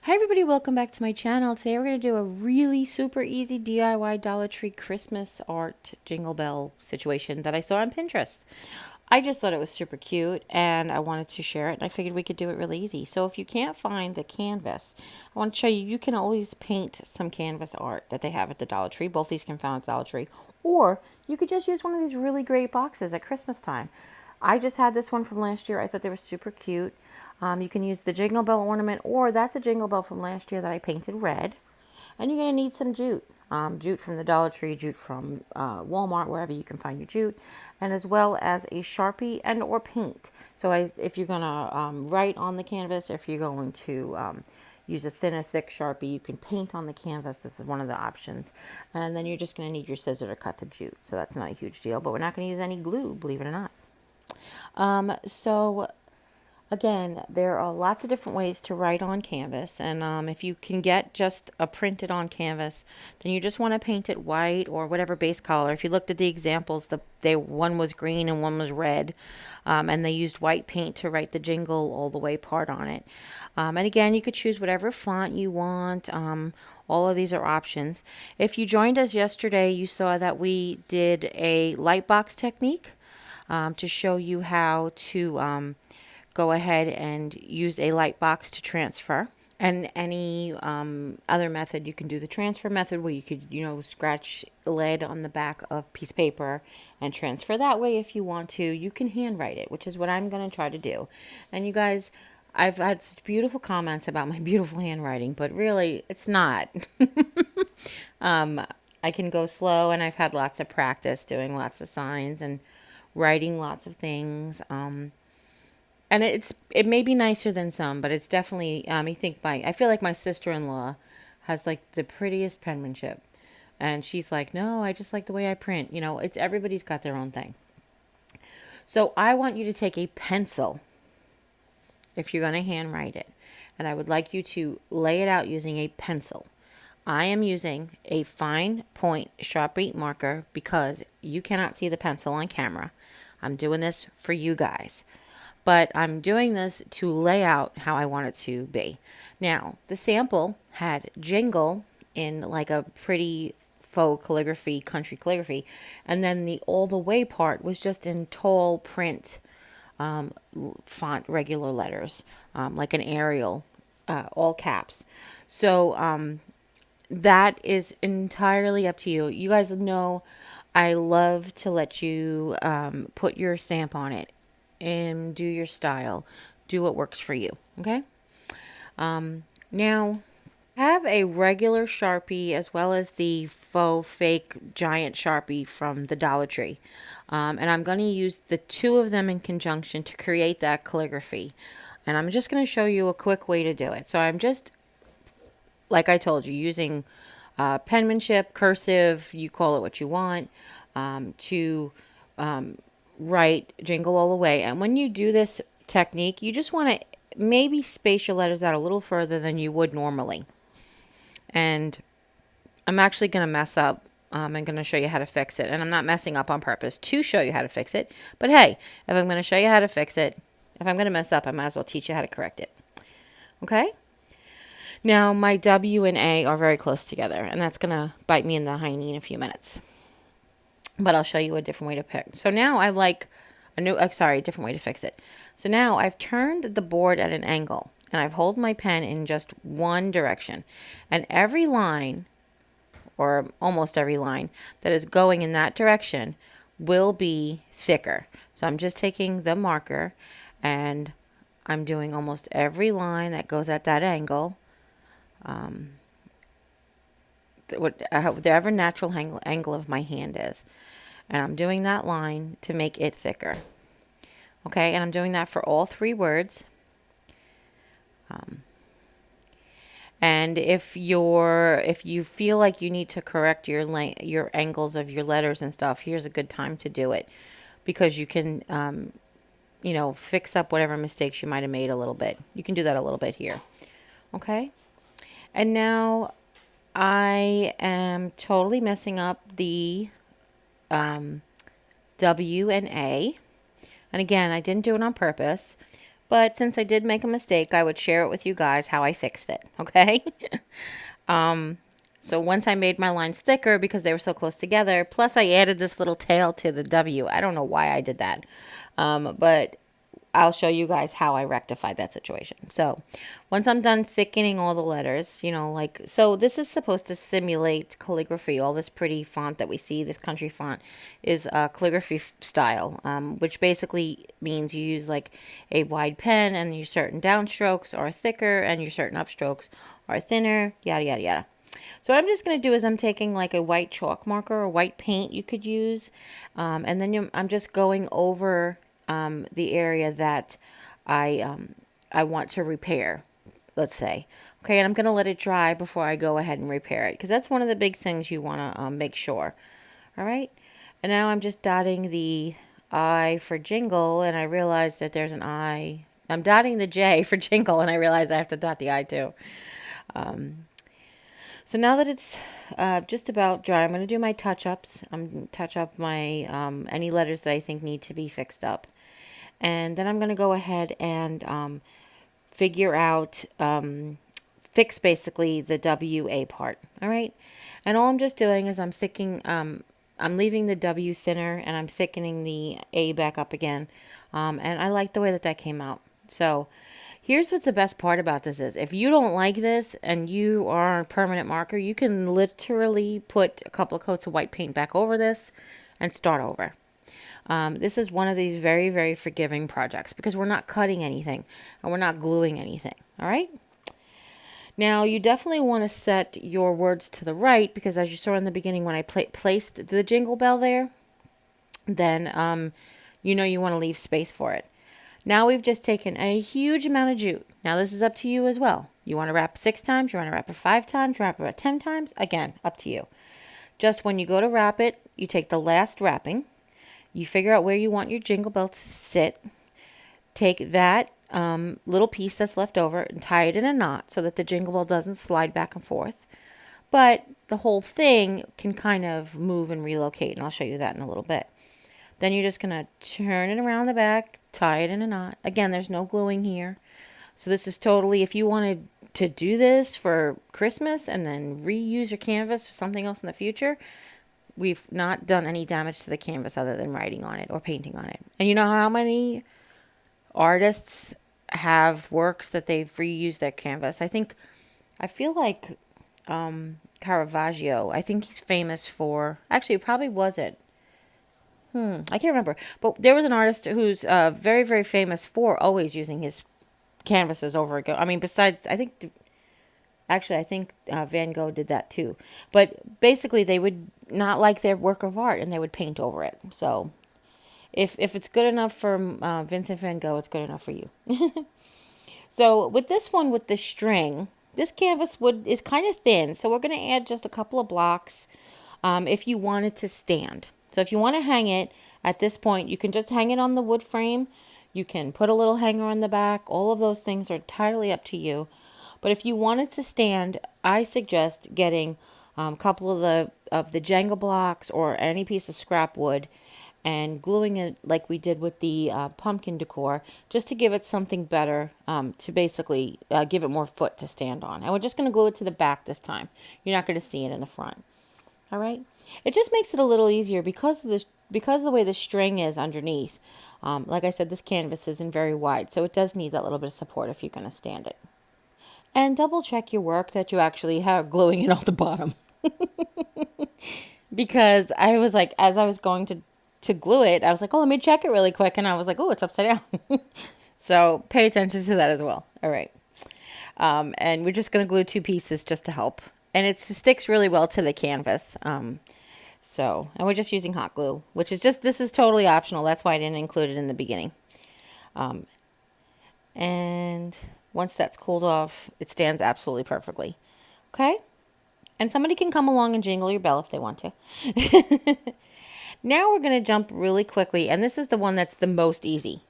Hi everybody, welcome back to my channel. Today we're going to do a really super easy DIY Dollar Tree Christmas art jingle bell situation that I saw on Pinterest. I just thought it was super cute and I wanted to share it, and I figured we could do it really easy. So if you can't find the canvas, I want to show you, you can always paint some canvas art that they have at the Dollar Tree. Both these can be found at Dollar Tree. Or you could just use one of these really great boxes at Christmas time. I just had this one from last year. I thought they were super cute. You can use the jingle bell ornament, or that's a jingle bell from last year that I painted red. And you're going to need some jute. Jute from the Dollar Tree, jute from Walmart, wherever you can find your jute, and as well as a Sharpie and or paint. So if you're going to write on the canvas, if you're going to use a thin or thick Sharpie, you can paint on the canvas. This is one of the options. And then you're just going to need your scissor to cut the jute. So that's not a huge deal, but we're not going to use any glue, believe it or not. So again, there are lots of different ways to write on canvas, and if you can get just a printed on canvas, then you just want to paint it white or whatever base color. If you looked at the examples, one was green and one was red, and they used white paint to write the jingle all the way part on it. And again, you could choose whatever font you want. All of these are options. If you joined us yesterday, you saw that we did a light box technique to show you how to go ahead and use a light box to transfer. And any other method, you can do the transfer method where you could, scratch lead on the back of a piece of paper and transfer that way if you want to. You can handwrite it, which is what I'm going to try to do. And you guys, I've had such beautiful comments about my beautiful handwriting, but really, it's not. I can go slow, and I've had lots of practice doing lots of signs and writing lots of things. And it may be nicer than some, but it's definitely I feel like my sister-in-law has like the prettiest penmanship, and she's like, no, I just like the way I print. It's everybody's got their own thing. So I want you to take a pencil if you're going to handwrite it, and I would like you to lay it out using a pencil. I am using a fine point Sharpie marker because you cannot see the pencil on camera. I'm doing this for you guys. But I'm doing this to lay out how I want it to be. Now, the sample had jingle in like a pretty faux calligraphy, country calligraphy, and then the all the way part was just in tall print font, regular letters, like an Arial, all caps. So that is entirely up to you. You guys know I love to let you put your stamp on it and do your style. Do what works for you, okay? Now, have a regular Sharpie as well as the faux fake giant Sharpie from the Dollar Tree. And I'm going to use the two of them in conjunction to create that calligraphy. And I'm just going to show you a quick way to do it. So I'm just, like I told you, using penmanship, cursive, you call it what you want, to write jingle all the way. And when you do this technique, you just want to maybe space your letters out a little further than you would normally. And I'm actually going to mess up. I'm going to show you how to fix it. And I'm not messing up on purpose to show you how to fix it. But hey, if I'm going to show you how to fix it, if I'm going to mess up, I might as well teach you how to correct it. Okay? Now, my W and A are very close together, and that's going to bite me in the hiney in a few minutes. But I'll show you a different way to pick. So now I like a different way to fix it. So now I've turned the board at an angle, and I've held my pen in just one direction. And every line, or almost every line, that is going in that direction will be thicker. So I'm just taking the marker, and I'm doing almost every line that goes at that angle. Whatever natural angle of my hand is. And I'm doing that line to make it thicker. Okay, and I'm doing that for all three words. And if you feel like you need to correct your angles of your letters and stuff, here's a good time to do it, because you can fix up whatever mistakes you might have made a little bit. You can do that a little bit here. Okay, and now I am totally messing up the W and A. And again, I didn't do it on purpose. But since I did make a mistake, I would share it with you guys how I fixed it, okay? So once I made my lines thicker because they were so close together, plus I added this little tail to the W. I don't know why I did that, but I'll show you guys how I rectified that situation. So once I'm done thickening all the letters, you know, like, so this is supposed to simulate calligraphy. All this pretty font that we see, this country font, is calligraphy style, which basically means you use like a wide pen and your certain downstrokes are thicker and your certain upstrokes are thinner, yada, yada, yada. So what I'm just going to do is I'm taking like a white chalk marker or white paint you could use. And then I'm just going over the area that I want to repair, let's say. Okay, and I'm going to let it dry before I go ahead and repair it, because that's one of the big things you want to make sure. All right, and now I'm just dotting the I for jingle, and I realize that there's an I. I'm dotting the J for jingle, and I realize I have to dot the I too. So now that it's just about dry, I'm going to do my touch-ups. I'm going to touch up my any letters that I think need to be fixed up. And then I'm going to go ahead and figure out, fix basically the WA part. All right. And all I'm just doing is I'm leaving the W thinner and I'm thickening the A back up again. And I like the way that came out. So here's what the best part about this is. If you don't like this and you are a permanent marker, you can literally put a couple of coats of white paint back over this and start over. This is one of these very, very forgiving projects because we're not cutting anything and we're not gluing anything. All right. Now, you definitely want to set your words to the right because as you saw in the beginning when I placed the jingle bell there, then you know you want to leave space for it. Now we've just taken a huge amount of jute. Now this is up to you as well. You want to wrap 6 times, you want to wrap it 5 times, you wrap it 10 times. Again, up to you. Just when you go to wrap it, you take the last wrapping. You figure out where you want your jingle bell to sit. Take that little piece that's left over and tie it in a knot so that the jingle bell doesn't slide back and forth. But the whole thing can kind of move and relocate, and I'll show you that in a little bit. Then you're just going to turn it around the back, tie it in a knot. Again, there's no gluing here. So this is totally, if you wanted to do this for Christmas and then reuse your canvas for something else in the future, we've not done any damage to the canvas other than writing on it or painting on it. And you know how many artists have works that they've reused their canvas? I feel like Caravaggio, I think he's famous for, actually it probably was it. I can't remember. But there was an artist who's very, very famous for always using his canvases over again. I mean, besides, I think Van Gogh did that too. But basically, they would not like their work of art and they would paint over it. So if it's good enough for Vincent Van Gogh, it's good enough for you. So with this one, with the string, this canvas is kind of thin. So we're going to add just a couple of blocks if you want it to stand. So if you want to hang it at this point, you can just hang it on the wood frame. You can put a little hanger on the back. All of those things are entirely up to you. But if you want it to stand, I suggest getting a couple of the Jenga blocks or any piece of scrap wood and gluing it like we did with the pumpkin decor, just to give it something better, to basically give it more foot to stand on. And we're just going to glue it to the back this time. You're not going to see it in the front. All right. It just makes it a little easier because of the way the string is underneath. Like I said, this canvas isn't very wide, so it does need that little bit of support if you're going to stand it. And double check your work that you actually have gluing it on the bottom. Because I was like, as I was going to glue it, I was like, oh, let me check it really quick. And I was like, oh, it's upside down. So pay attention to that as well. All right. And we're just going to glue 2 pieces just to help. And it sticks really well to the canvas. And we're just using hot glue, which is this is totally optional. That's why I didn't include it in the beginning. And once that's cooled off, it stands absolutely perfectly. Okay? And somebody can come along and jingle your bell if they want to. Now we're going to jump really quickly, and this is the one that's the most easy.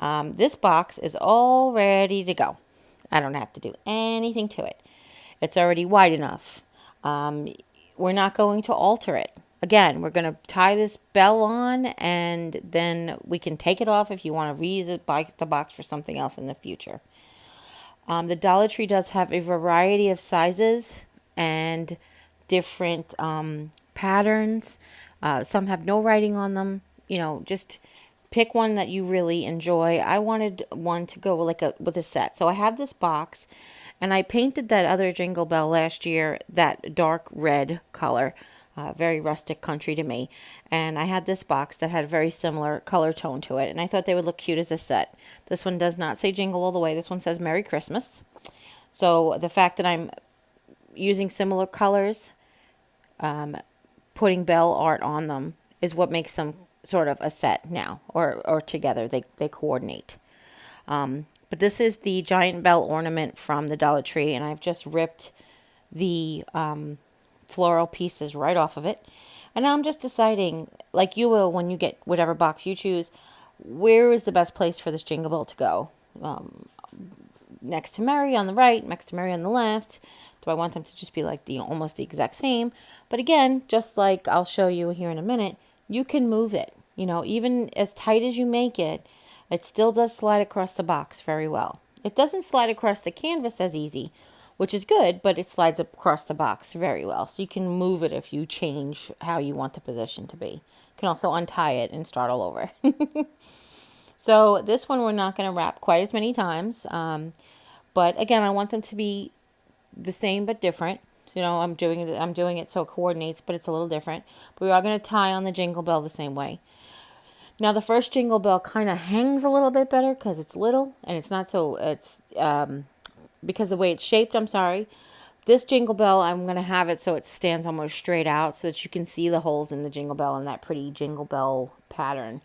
This box is all ready to go. I don't have to do anything to it. It's already wide enough. We're not going to alter it. Again, we're going to tie this bell on, and then we can take it off if you want to reuse it, buy the box for something else in the future. The Dollar Tree does have a variety of sizes and different patterns. Some have no writing on them. Just pick one that you really enjoy. I wanted one to go with a set. So I have this box, and I painted that other Jingle Bell last year, that dark red color. Very rustic country to me. And I had this box that had a very similar color tone to it, and I thought they would look cute as a set. This one does not say Jingle All the Way. This one says Merry Christmas. So the fact that I'm using similar colors, putting bell art on them, is what makes them sort of a set now, or together. They coordinate. But this is the giant bell ornament from the Dollar Tree, and I've just ripped the floral pieces right off of it. And now I'm just deciding, like you will when you get whatever box you choose, where is the best place for this Jingle Bell to go? Next to Mary on the right, next to Mary on the left. Do I want them to just be like almost the exact same? But again, just like I'll show you here in a minute, you can move it. Even as tight as you make it, it still does slide across the box very well. It doesn't slide across the canvas as easy, which is good, but it slides across the box very well. So you can move it if you change how you want the position to be. You can also untie it and start all over. So this one we're not going to wrap quite as many times. But again, I want them to be the same but different. So, I'm doing it so it coordinates, but it's a little different. But we are going to tie on the Jingle Bell the same way. Now the first Jingle Bell kind of hangs a little bit better because it's little, and it's not so, because the way it's shaped, I'm sorry. This Jingle Bell, I'm going to have it so it stands almost straight out so that you can see the holes in the Jingle Bell and that pretty Jingle Bell pattern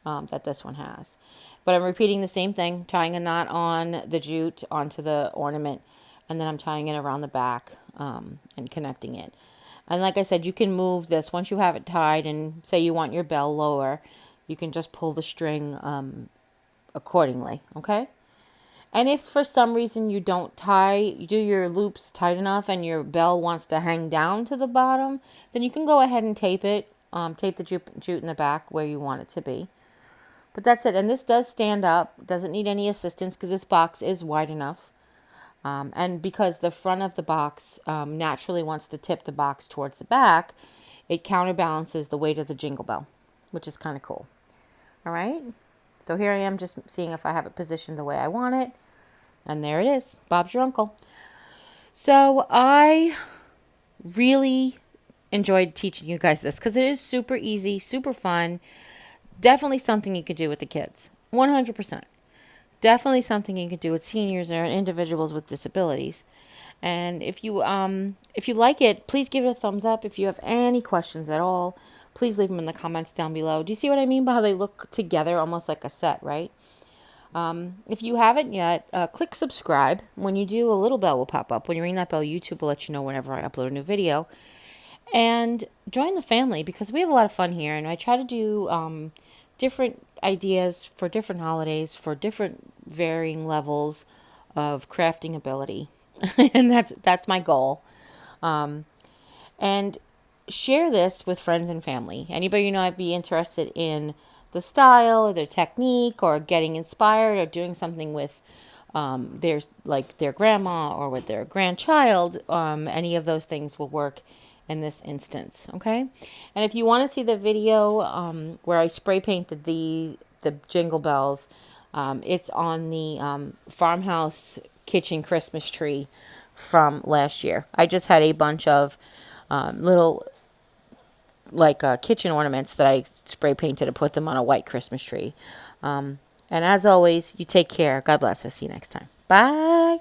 that this one has. But I'm repeating the same thing, tying a knot on the jute onto the ornament, and then I'm tying it around the back and connecting it. And like I said, you can move this once you have it tied, and say you want your bell lower, you can just pull the string accordingly, okay? And if for some reason you do your loops tight enough and your bell wants to hang down to the bottom, then you can go ahead and tape it, tape the jute in the back where you want it to be. But that's it. And this does stand up, doesn't need any assistance because this box is wide enough. And because the front of the box naturally wants to tip the box towards the back, it counterbalances the weight of the Jingle Bell, which is kind of cool. All right. So here I am just seeing if I have it positioned the way I want it. And there it is. Bob's your uncle. So I really enjoyed teaching you guys this because it is super easy, super fun. Definitely something you could do with the kids. 100%. Definitely something you could do with seniors or individuals with disabilities. And if you like it, please give it a thumbs up. If you have any questions at all, please leave them in the comments down below. Do you see what I mean by how they look together, almost like a set, right? If you haven't yet, click subscribe. When you do, a little bell will pop up. When you ring that bell, YouTube will let you know whenever I upload a new video. And join the family because we have a lot of fun here. And I try to do different ideas for different holidays, for different varying levels of crafting ability. And that's my goal. And share this with friends and family. Anybody might be interested in the style or their technique or getting inspired or doing something with their grandma or with their grandchild. Any of those things will work in this instance. Okay. And if you want to see the video where I spray painted the Jingle Bells, it's on the farmhouse kitchen Christmas tree from last year. I just had a bunch of little kitchen ornaments that I spray painted and put them on a white Christmas tree. And as always, you take care. God bless. I'll see you next time. Bye.